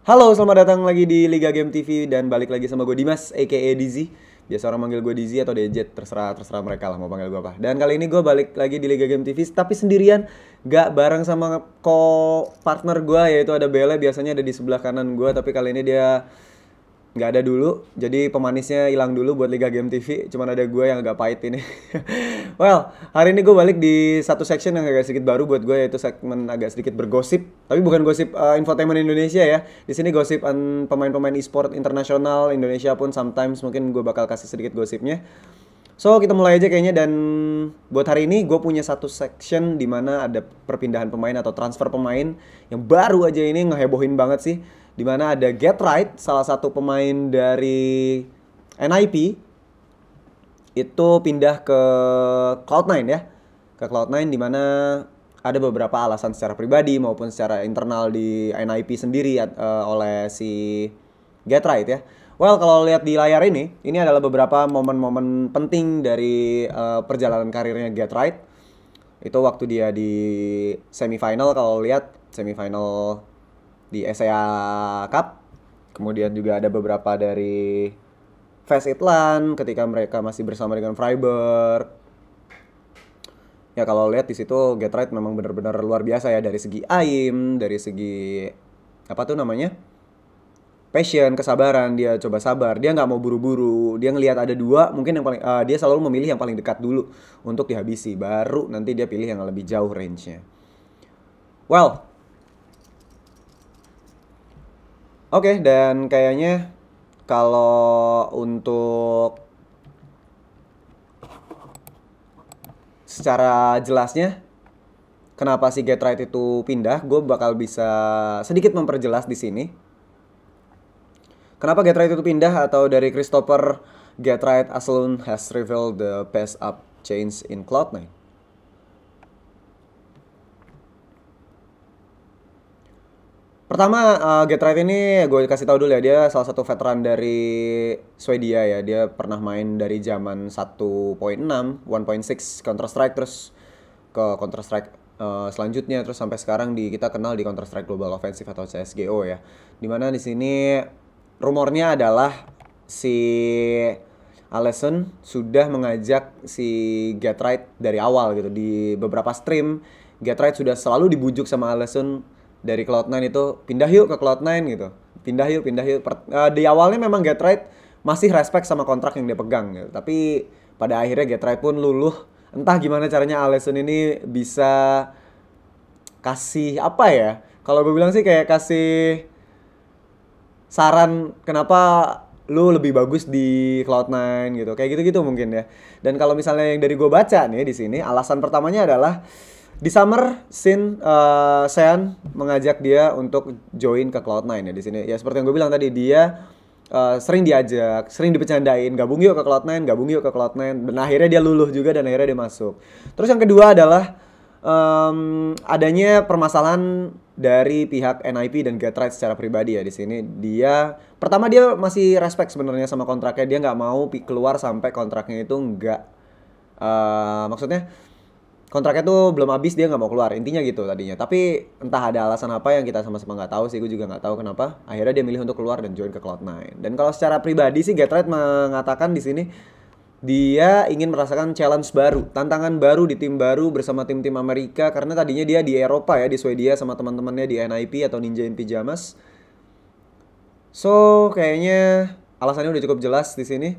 Halo, selamat datang lagi di Liga Game TV dan balik lagi sama gue Dimas, aka Dizzy. Biasa orang manggil gue Dizzy atau DJ, terserah mereka lah mau panggil gue apa. Dan kali ini gue balik lagi di Liga Game TV, tapi sendirian, gak bareng sama partner gue, yaitu ada Bele. Biasanya ada di sebelah kanan gue, tapi kali ini dia nggak ada dulu, jadi pemanisnya hilang dulu buat Liga Game TV. Cuman ada gue yang agak pahit ini. Well, hari ini gue balik di satu section yang agak sedikit baru buat gue, yaitu segmen agak sedikit bergosip. Tapi bukan gosip infotainment Indonesia ya. Di sini gosip pemain-pemain e-sport internasional Indonesia pun sometimes mungkin gue bakal kasih sedikit gosipnya. So kita mulai aja kayaknya, dan buat hari ini gue punya satu section di mana ada perpindahan pemain atau transfer pemain yang baru aja ini ngehebohin banget sih. Di mana ada Get Right, salah satu pemain dari NIP itu pindah ke Cloud9 ya. Ke Cloud9 di mana ada beberapa alasan secara pribadi maupun secara internal di NIP sendiri oleh si Get Right ya. Well, kalau lihat di layar ini adalah beberapa momen-momen penting dari perjalanan karirnya Get Right. Itu waktu dia di semifinal, kalau lihat semifinal di ESEA Cup. Kemudian juga ada beberapa dari Fast Itlan ketika mereka masih bersama dengan Freiburg. Ya kalau lihat di situ Get Right memang benar-benar luar biasa ya, dari segi aim, dari segi apa tuh namanya? Passion, kesabaran. Dia coba sabar, dia nggak mau buru-buru, dia ngelihat ada dua, mungkin yang paling dia selalu memilih yang paling dekat dulu untuk dihabisi, baru nanti dia pilih yang lebih jauh range-nya. Well, oke, dan kayaknya kalau untuk secara jelasnya kenapa si Get Right itu pindah, gue bakal bisa sedikit memperjelas di sini. Kenapa Get Right itu pindah, atau dari Christopher Get Right alone has revealed the pace up change in Cloud9. Pertama, Get Right ini gue kasih tahu dulu ya, dia salah satu veteran dari Swedia ya. Dia pernah main dari zaman 1.6, 1.6 Counter Strike, terus ke Counter Strike selanjutnya, terus sampai sekarang kita kenal di Counter Strike Global Offensive atau CS:GO ya. Dimana di sini rumornya adalah si Alison sudah mengajak si Get Right dari awal gitu. Di beberapa stream, Get Right sudah selalu dibujuk sama Alison dari Cloud9 itu, pindah yuk ke Cloud9 gitu. Pindah yuk. Di awalnya memang Get Right masih respect sama kontrak yang dia pegang gitu. Tapi pada akhirnya Get Right pun luluh. Entah gimana caranya Alison ini bisa kasih apa ya? Kalau gue bilang sih kayak kasih saran kenapa lu lebih bagus di Cloud9 gitu. Kayak gitu-gitu mungkin ya. Dan kalau misalnya yang dari gue baca nih di sini, alasan pertamanya adalah di summer scene, Sean mengajak dia untuk join ke Cloud9 ya di sini. Ya seperti yang gue bilang tadi, dia sering diajak, sering dipecandain, gabung yuk ke Cloud9, dan akhirnya dia luluh juga dan akhirnya dia masuk. Terus yang kedua adalah adanya permasalahan dari pihak NIP dan Get Right secara pribadi ya di sini. Dia pertama, dia masih respect sebenarnya sama kontraknya, dia nggak mau keluar sampai kontraknya itu nggak maksudnya kontraknya tuh belum habis, dia nggak mau keluar, intinya gitu tadinya. Tapi entah ada alasan apa yang kita sama-sama nggak tahu sih, gue juga nggak tahu kenapa akhirnya dia milih untuk keluar dan join ke Cloud9. Dan kalau secara pribadi sih, Get Right mengatakan di sini dia ingin merasakan challenge baru, tantangan baru di tim baru bersama tim-tim Amerika, karena tadinya dia di Eropa ya, di Swedia sama teman-temannya di NIP atau Ninja in Pyjamas. So kayaknya alasannya udah cukup jelas di sini.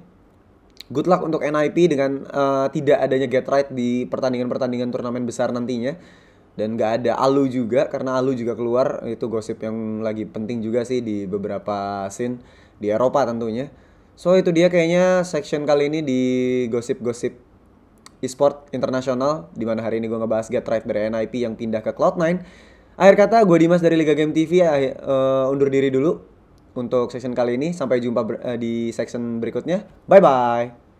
Good luck untuk NIP dengan tidak adanya Get Right di pertandingan-pertandingan turnamen besar nantinya. Dan gak ada Alu juga, karena Alu juga keluar. Itu gosip yang lagi penting juga sih di beberapa scene di Eropa tentunya. So itu dia kayaknya section kali ini di gosip-gosip e-sport internasional, dimana hari ini gue ngebahas Get Right dari NIP yang pindah ke Cloud9. Akhir kata, gue Dimas dari Liga Game TV undur diri dulu untuk section kali ini. Sampai jumpa di section berikutnya. Bye-bye.